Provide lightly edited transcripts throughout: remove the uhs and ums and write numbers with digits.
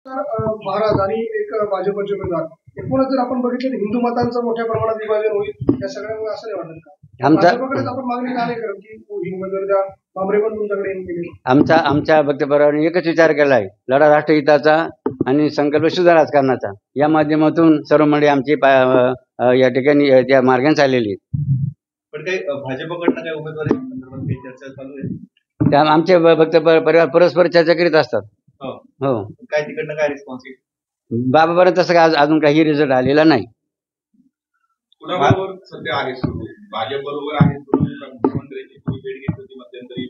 महाराज आणि एक भाजपचे उमेदवार एकूणच जर आपण बघितलं तर हिंदू मतांचं मोठ्या प्रमाणात विभाजन होईल या सगळ्यामुळे असं नाही वाटत का भाजपकडेच आपण मागणी का नाही करत की हिंदू द्या बांबरे पण तुमच्याकडे येऊन गेले. आमच्या वक्तव्याने एकच विचार केला आहे, लढा राष्ट्रहिताचा आणि संकल्प शुद्ध राजकारणाचा. या माध्यमातून सर्व मंडळी आमची या ठिकाणी त्या मार्गाने चाललेली आहेत. पण काही भाजपकडनं काही उमेदवारी संदर्भात काही चर्चा चालू आहे? त्या आमचे वक्तव्य परिवार परस्पर चर्चा करीत असतात. हो. काय तिकडनं काय रिस्पॉन्स आहे? बाबापर्यंत तसं काय अजून काही रिझल्ट आलेला नाही. कुणाबरोबर सध्या आहे भाजप बरोबर आहे मुख्यमंत्र्यांची तुम्ही भेट घेतली होती मध्यंतरी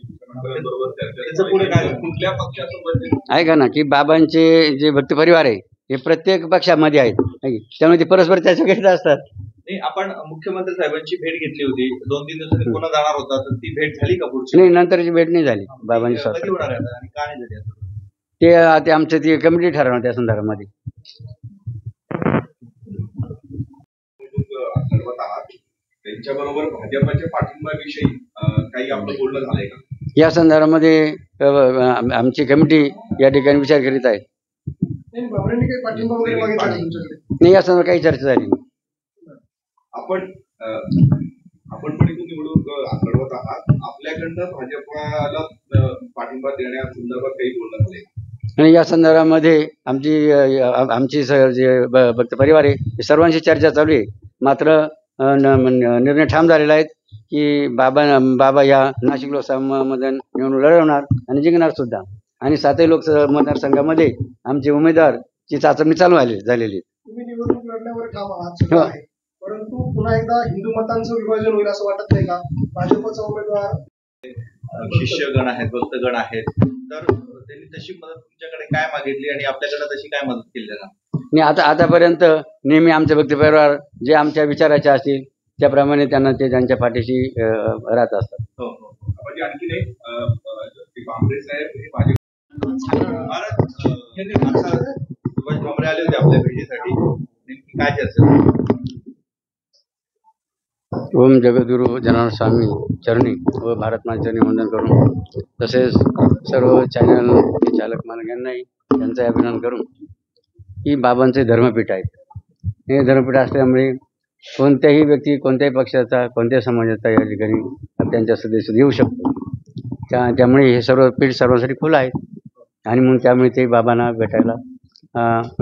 बरोबर चर्चा पुढे काय कुठल्या पक्षासोबत आहे का ना की बाबांचे जे भक्त परिवार आहे हे प्रत्येक पक्षामध्ये आहेत, त्यामुळे ते परस्पर चर्चा करीत असतात. नाही, आपण मुख्यमंत्री साहेबांची भेट घेतली होती 2-3 दिवसांनी पुन्हा जाणार होता, तर ती भेट झाली का पुढची? नाही, नंतरची भेट नाही झाली बाबांची स्वतः. कधी होणार आहे आणि का नाही झाली? ते आमचं ती कमिटी ठरवणार त्या संदर्भामध्ये. त्यांच्याबरोबर भाजपच्या पाठिंब्याविषयी काही आपलं बोलणं झालंय का? या संदर्भामध्ये आमची कमिटी या ठिकाणी विचार करीत आहे. नाही, या संदर्भात काही चर्चा झाली नाही. आपण पण इथून निवडणूक लढवत आहात, आपल्याकडनं भाजपला पाठिंबा देण्यासंदर्भात काही बोलणं झालंय? आणि या संदर्भामध्ये आमची जे भक्त परिवार आहे सर्वांची चर्चा चालू आहे. मात्र निर्णय ठाम झालेला आहे की बाबा या नाशिक लोकसभा निवडणूक लढवणार आणि जिंकणार सुद्धा. आणि 7 लोकसभा मतदारसंघामध्ये आमचे उमेदवारची चाचणी चालू झालेली. तुम्ही निवडणूक लढण्यावर ठाम आहात, परंतु पुन्हा एकदा हिंदू मतांचं विभाजन होईल असं वाटत नाही का? भाजपचा उमेदवार शिष्यगण आहेत, भक्तगण आहेत, तर त्यांनी तशी मदत तुमच्याकडे काय मागितली आणि आपल्याकडे तशी काय मदत केली जाणार? आणि आतापर्यंत नेहमी आमचे भक्त परिवार जे आमच्या विचाराचे असतील त्याप्रमाणे ते त्यांच्या पाठीशी राहत असतात. म्हणजे आणखी एक बांबरे साहेब हे भाजप सुभाष भामरे आले होते आपल्या भेटीसाठी, नेमकी काय चर्चा? ओम जगद्गुरु जनार्दन स्वामी चरणी व भारत माता चरणी वंदन करून, तसेच सर्व चॅनल चालक मालकांनाही त्यांचा अभिनंदन करून, ही बाबांचे धर्मपीठ आहेत. हे धर्मपीठ असल्यामुळे कोणत्याही व्यक्ती कोणत्याही पक्षाचा कोणत्याही समाजाचा या ठिकाणी त्यांच्या सदस्य येऊ शकतो. त्यामुळे हे सर्व पीठ सर्वांसाठी खुलं आहे आणि मग त्यामुळे ते बाबांना भेटायला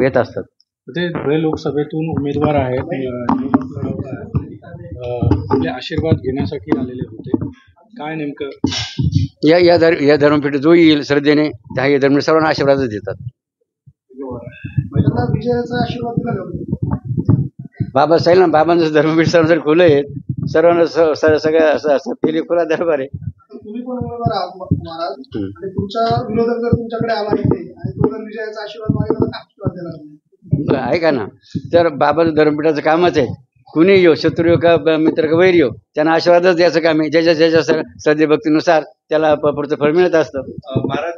येत असतात. ते धुळे लोकसभेतून उमेदवार आहेत, आपले आशीर्वाद घेण्यासाठी आलेले होते. काय नेमकं या धर्मपीठ जो येईल श्रद्धेने त्या या धर्म सर्वांना आशीर्वादच देतात. विजयाचा आशीर्वाद दिला बाबा साहेब ना, बाबांचं धर्मपीठ सर्वांसाठी खुलं आहे. सर्वांना सगळ्या फेरी खुला दरबार आहे. तुम्ही पण उमेदवार आहात महाराज, आणि तुमचा विरोधक जर तुमच्याकडे आला आणि तो जर विजयाचा आशीर्वाद मागितला तर आशीर्वाद देणार आहे का ना? तर बाबाचं धर्मपीठाचं कामच आहे. कुणी येऊ, शत्रू येऊ का मित्र का वैर येऊ, त्यांना आशीर्वादच द्यायचं काम आहे. ज्याच्या श्रद्धे भक्तीनुसार त्याला पुढचं फळ मिळत असतं. महाराज